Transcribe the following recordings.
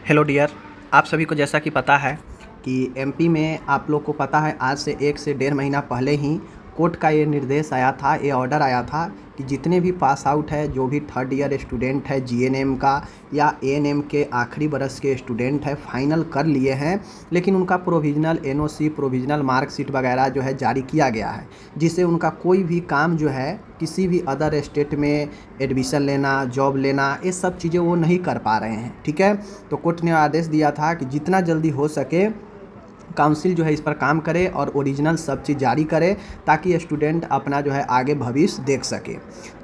Hello dear, आप सभी को जैसा कि पता है कि एमपी में आप लोग को पता है आज से 1 से डेढ़ महीना पहले ही कोर्ट का ये निर्देश आया था, ये ऑर्डर आया था कि जितने भी पास आउट है, जो भी थर्ड ईयर स्टूडेंट है जीएनएम का या एएनएम के आखिरी बरस के स्टूडेंट है, फाइनल कर लिए हैं लेकिन उनका प्रोविजनल एनओसी प्रोविजनल मार्कशीट वगैरह जो है जारी किया गया है, जिससे उनका कोई भी काम जो है किसी भी अदर स्टेट में एडमिशन लेना, जॉब लेना, ये सब चीज़ें वो नहीं कर पा रहे हैं। ठीक है, तो कोर्ट ने आदेश दिया था कि जितना जल्दी हो सके काउंसिल जो है इस पर काम करे और ओरिजिनल सब चीज़ जारी करे ताकि स्टूडेंट अपना जो है आगे भविष्य देख सके।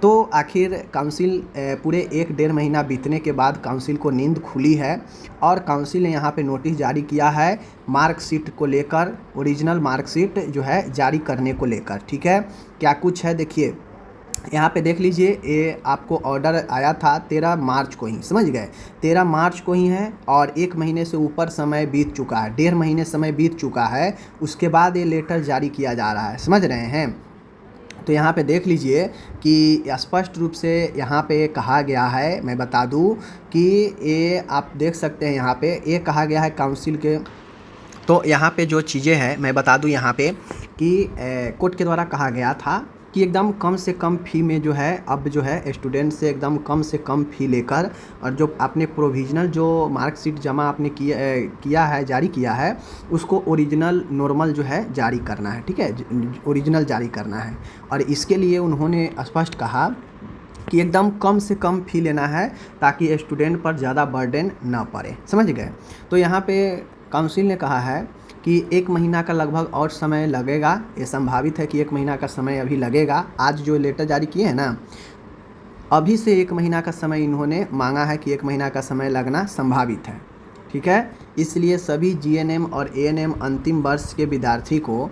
तो आखिर काउंसिल पूरे 1 डेढ़ महीना बीतने के बाद काउंसिल को नींद खुली है और काउंसिल ने यहाँ पे नोटिस जारी किया है मार्कशीट को लेकर, ओरिजिनल मार्कशीट जो है जारी करने को लेकर। ठीक है, क्या कुछ है देखिए, यहाँ पे देख लीजिए, ये आपको ऑर्डर आया था 13 मार्च को ही, समझ गए, 13 मार्च को ही है और 1 महीने से ऊपर समय बीत चुका है, डेढ़ महीने समय बीत चुका है, उसके बाद ये लेटर जारी किया जा रहा है, समझ रहे हैं। तो यहाँ पे देख लीजिए कि स्पष्ट रूप से यहाँ पे कहा गया है, मैं बता दूँ कि ये आप देख सकते हैं, यहाँ पे ये कहा गया है काउंसिल के, तो यहाँ पे जो चीज़ें हैं मैं बता दूँ यहाँ पे कि कोर्ट के द्वारा कहा गया था कि एकदम कम से कम फ़ी में जो है अब जो है स्टूडेंट से एकदम कम से कम फ़ी लेकर और जो आपने प्रोविज़नल जो मार्कशीट जमा आपने किया है, जारी किया है, उसको ओरिजिनल नॉर्मल जो है जारी करना है। ठीक है, ओरिजिनल जारी करना है और इसके लिए उन्होंने स्पष्ट कहा कि एकदम कम से कम फ़ी लेना है ताकि स्टूडेंट पर ज़्यादा बर्डन ना पड़े, समझ गए। तो यहाँ पे काउंसिल ने कहा है कि 1 महीना का लगभग और समय लगेगा, ये संभावित है कि 1 महीना का समय अभी लगेगा। आज जो लेटर जारी किए हैं ना, अभी से 1 महीना का समय इन्होंने मांगा है कि 1 महीना का समय लगना संभावित है। ठीक है, इसलिए सभी जीएनएम और एएनएम अंतिम वर्ष के विद्यार्थी को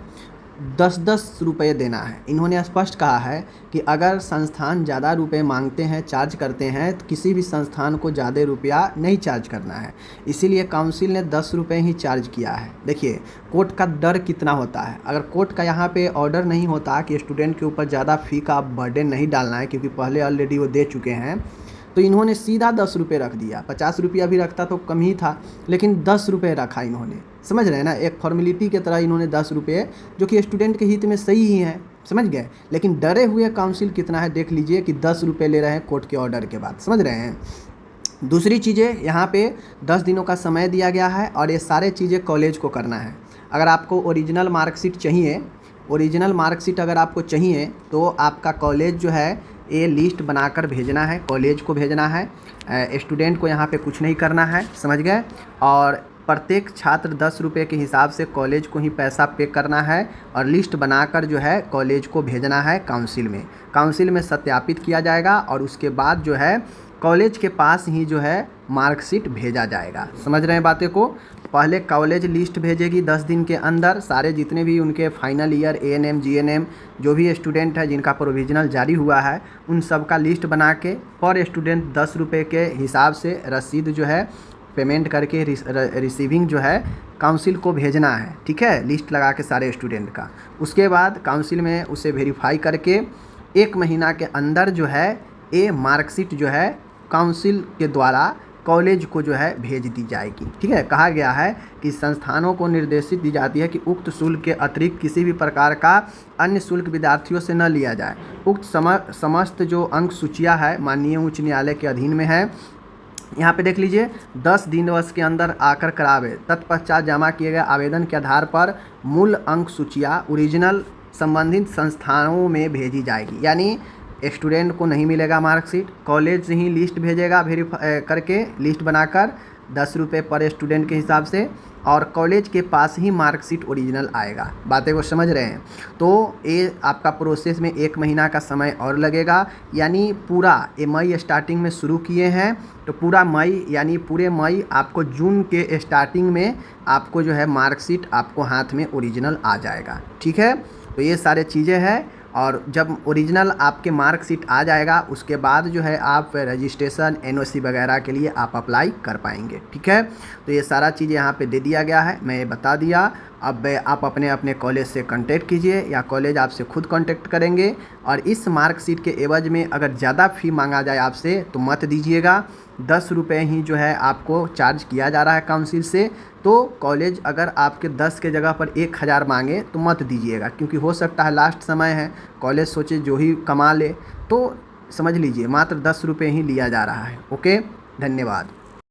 10-10 रुपये देना है। इन्होंने स्पष्ट कहा है कि अगर संस्थान ज़्यादा रुपए मांगते हैं, चार्ज करते हैं, तो किसी भी संस्थान को ज़्यादा रुपया नहीं चार्ज करना है, इसीलिए काउंसिल ने 10 रुपये ही चार्ज किया है। देखिए कोर्ट का डर कितना होता है, अगर कोर्ट का यहाँ पे ऑर्डर नहीं होता कि स्टूडेंट के ऊपर ज़्यादा फ़ी का बर्डन नहीं डालना है, क्योंकि पहले ऑलरेडी वो दे चुके हैं, तो इन्होंने सीधा 10 रुपये रख दिया। 50 रुपया भी रखता तो कम ही था, लेकिन 10 रुपये रखा इन्होंने, समझ रहे हैं ना, एक फॉर्मेलिटी की तरह इन्होंने 10 रुपये, जो कि स्टूडेंट के हित में सही ही है, समझ गए। लेकिन डरे हुए काउंसिल कितना है देख लीजिए कि 10 रुपये ले रहे हैं कोर्ट के ऑर्डर के बाद, समझ रहे हैं। दूसरी चीज़ें, यहाँ पे 10 दिनों का समय दिया गया है और ये सारे चीज़ें कॉलेज को करना है। अगर आपको ओरिजिनल मार्कशीट चाहिए, ओरिजिनल मार्कशीट अगर आपको चाहिए तो आपका कॉलेज जो है ये लिस्ट बनाकर भेजना है, कॉलेज को भेजना है, स्टूडेंट को यहाँ पे कुछ नहीं करना है, समझ गए। और प्रत्येक छात्र 10 रुपये के हिसाब से कॉलेज को ही पैसा पे करना है और लिस्ट बनाकर जो है कॉलेज को भेजना है काउंसिल में। काउंसिल में सत्यापित किया जाएगा और उसके बाद जो है कॉलेज के पास ही जो है मार्कशीट भेजा जाएगा, समझ रहे हैं बातें को। पहले कॉलेज लिस्ट भेजेगी 10 दिन के अंदर, सारे जितने भी उनके फाइनल ईयर एएनएम जीएनएम जो भी स्टूडेंट है जिनका प्रोविजनल जारी हुआ है, उन सब का लिस्ट बना के पर स्टूडेंट 10 रुपये के हिसाब से रसीद जो है पेमेंट करके रिसीविंग जो है काउंसिल को भेजना है। ठीक है, लिस्ट लगा के सारे स्टूडेंट का, उसके बाद काउंसिल में उसे वेरीफाई करके 1 महीना के अंदर जो है ये मार्कशीट जो है काउंसिल के द्वारा कॉलेज को जो है भेज दी जाएगी। ठीक है, कहा गया है कि संस्थानों को निर्देशित दी जाती है कि उक्त शुल्क के अतिरिक्त किसी भी प्रकार का अन्य शुल्क विद्यार्थियों से न लिया जाए। उक्त समस्त जो अंक सूचियाँ है माननीय उच्च न्यायालय के अधीन में है। यहाँ पे देख लीजिए 10 दिवस के अंदर आकर करावे, तत्पश्चात जमा किए गए आवेदन के आधार पर मूल अंक सूचियाँ ओरिजिनल संबंधित संस्थानों में भेजी जाएगी। यानी स्टूडेंट को नहीं मिलेगा मार्कशीट, कॉलेज ही लिस्ट भेजेगा वेरीफाई करके, लिस्ट बनाकर 10 रुपये पर स्टूडेंट के हिसाब से, और कॉलेज के पास ही मार्कशीट ओरिजिनल आएगा। बातें को समझ रहे हैं। तो ये आपका प्रोसेस में 1 महीना का समय और लगेगा, यानी पूरा ये मई स्टार्टिंग में शुरू किए हैं तो पूरा मई यानी पूरे मई आपको जून के स्टार्टिंग में आपको जो है मार्कशीट आपको हाथ में ओरिजिनल आ जाएगा। ठीक है, तो ये सारे चीज़ें हैं और जब ओरिजिनल आपके मार्कशीट आ जाएगा उसके बाद जो है आप रजिस्ट्रेशन एनओसी वगैरह के लिए आप अप्लाई कर पाएंगे। ठीक है, तो ये सारा चीज़ यहाँ पे दे दिया गया है, मैं ये बता दिया। अब आप अपने अपने कॉलेज से कांटेक्ट कीजिए या कॉलेज आपसे खुद कांटेक्ट करेंगे। और इस मार्कशीट के एवज में अगर ज़्यादा फ़ी मांगा जाए आपसे तो मत दीजिएगा। 10 रुपये ही जो है आपको चार्ज किया जा रहा है काउंसिल से। तो कॉलेज अगर आपके 10 के जगह पर 1000 मांगे तो मत दीजिएगा, क्योंकि हो सकता है लास्ट समय है, कॉलेज सोचे जो ही कमा ले। तो समझ लीजिए मात्र 10 रुपये ही लिया जा रहा है। ओके, धन्यवाद।